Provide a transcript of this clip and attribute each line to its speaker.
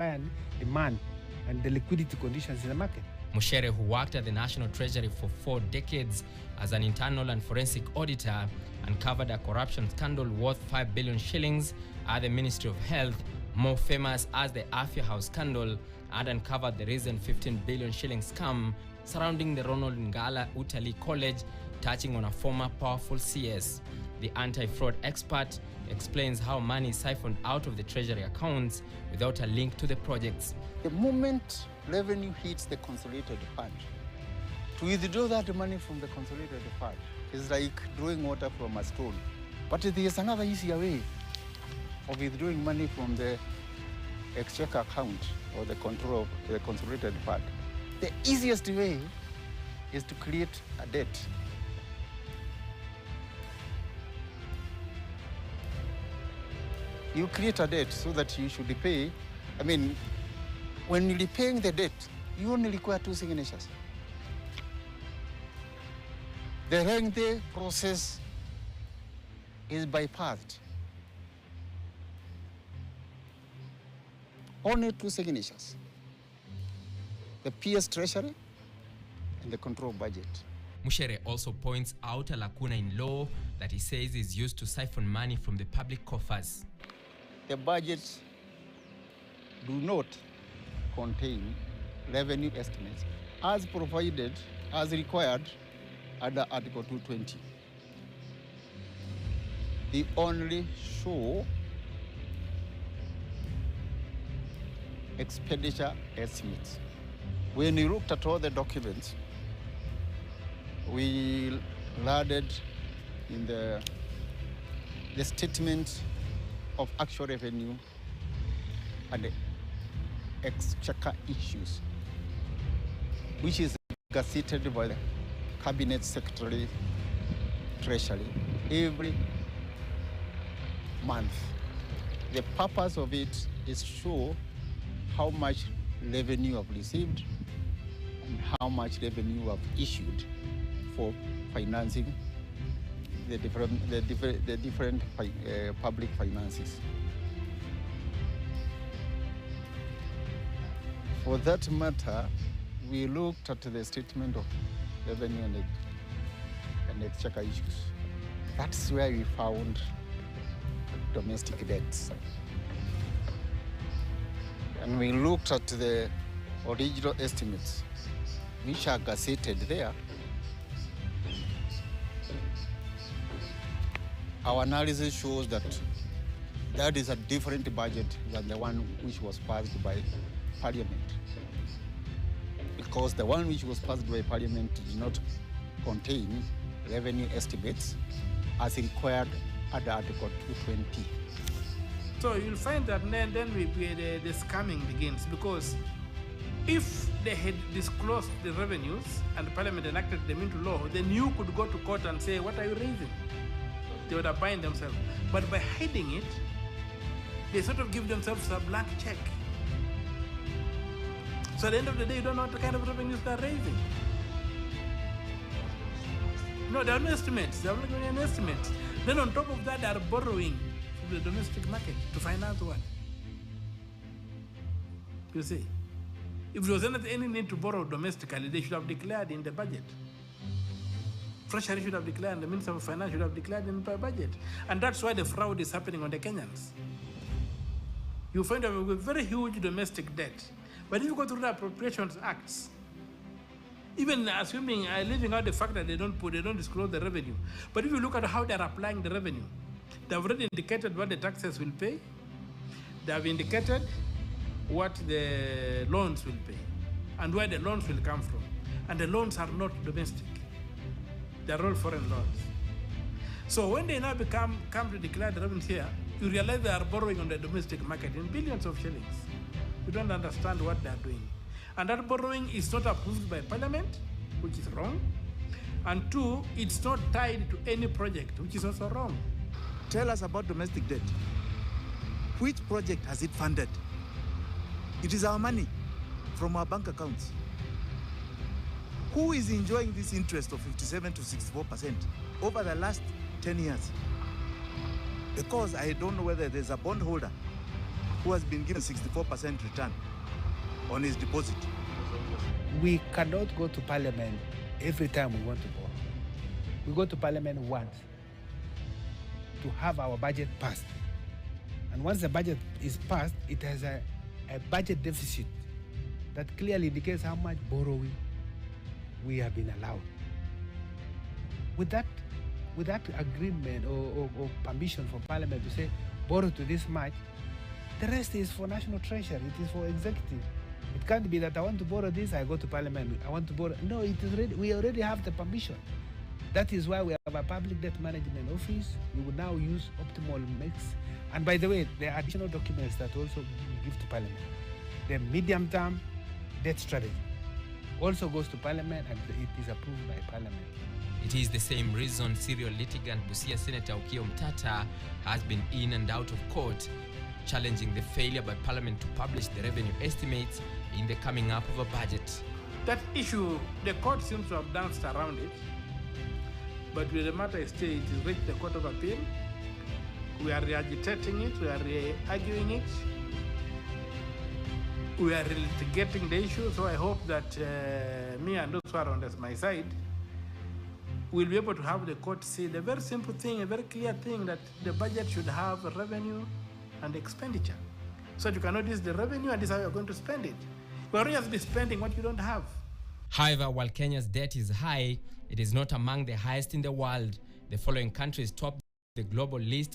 Speaker 1: and demand and the liquidity conditions in the market.
Speaker 2: Mushere, who worked at the National Treasury for 4 decades as an internal and forensic auditor, uncovered a corruption scandal worth 5 billion shillings at the Ministry of Health, more famous as the Afya House scandal, and uncovered the recent 15 billion shilling scam surrounding the Ronald Ngala Utalii College, touching on a former powerful CS. The anti-fraud expert explains how money is siphoned out of the treasury accounts without a link to the projects.
Speaker 3: The moment revenue hits the consolidated fund, to withdraw that money from the consolidated fund is like drawing water from a stone. But there is another easier way of withdrawing money from the exchequer account or the control of the consolidated fund. The easiest way is to create a debt. You create a debt so that you should pay. I mean, when you're repaying the debt, you only require 2 signatures. The lengthy process is bypassed. Only 2 signatures. The PS Treasury and the control budget.
Speaker 2: Mushere also points out a lacuna in law that he says is used to siphon money from the public coffers.
Speaker 3: The budgets do not contain revenue estimates as provided, as required under Article 220. They only show expenditure estimates. When we looked at all the documents, we landed in the statement of actual revenue and the exchequer issues, which is gazetted by the Cabinet Secretary, Treasury, every month. The purpose of it is to show how much revenue I've received and how much revenue I've issued for financing the different public finances. For that matter, we looked at the statement of revenue and exchequer issues. That's where we found domestic debts. And we looked at the original estimates, which are gazetted there. Our analysis shows that that is a different budget than the one which was passed by Parliament. Because the one which was passed by Parliament did not contain revenue estimates as required under Article 220.
Speaker 4: So you'll find that then the scamming begins, because if they had disclosed the revenues and Parliament enacted them into law, then you could go to court and say, what are you raising? They would have bind themselves. But by hiding it, they sort of give themselves a blank check. So at the end of the day, you don't know what kind of revenues they're raising. No, there are no estimates. They're not giving any estimates. Then on top of that, they are borrowing from the domestic market to finance what? You see, if there was any need to borrow domestically, they should have declared in the budget. Treasury should have declared, and the Minister of Finance should have declared in the budget. And that's why the fraud is happening on the Kenyans. You find a very huge domestic debt. But if you go through the Appropriations Acts, even assuming, leaving out the fact that they don't disclose the revenue, but if you look at how they're applying the revenue, they've already indicated what the taxes will pay. They have indicated what the loans will pay and where the loans will come from. And the loans are not domestic. They're all foreign loans. So when they now come to declare the revenues here, you realize they are borrowing on the domestic market in billions of shillings. You don't understand what they're doing. And that borrowing is not approved by Parliament, which is wrong. And 2, it's not tied to any project, which is also wrong.
Speaker 5: Tell us about domestic debt. Which project has it funded? It is our money from our bank accounts. Who is enjoying this interest of 57 to 64% over the last 10 years? Because I don't know whether there's a bondholder who has been given 64% return on his deposit.
Speaker 1: We cannot go to Parliament every time we want to borrow. We go to Parliament once to have our budget passed. And once the budget is passed, it has a budget deficit that clearly indicates how much borrowing we have been allowed. With that agreement or permission from Parliament to say borrow to this much, the rest is for National Treasury, it is for executive. It can't be that I want to borrow this, I go to Parliament, I want to borrow. No, it is ready. We already have the permission. That is why we have a public debt management office. We will now use optimal mix. And by the way, there are additional documents that also we give to Parliament. The medium-term debt strategy also goes to Parliament and it is approved by Parliament.
Speaker 2: It is the same reason serial litigant Busia Senator Okiya Omtata has been in and out of court, challenging the failure by Parliament to publish the revenue estimates in the coming up of a budget.
Speaker 4: That issue, the court seems to have danced around it, but with the matter still, it is reached the Court of Appeal. We are re-agitating it, we are re-arguing it, we are litigating the issue, so I hope that me and those who are on my side will be able to have the court see the very simple thing, a very clear thing, that the budget should have revenue and expenditure. So you cannot use the revenue and this is how you're going to spend it. You are just be spending what you don't have.
Speaker 2: However, while Kenya's debt is high, it is not among the highest in the world. The following countries top the global list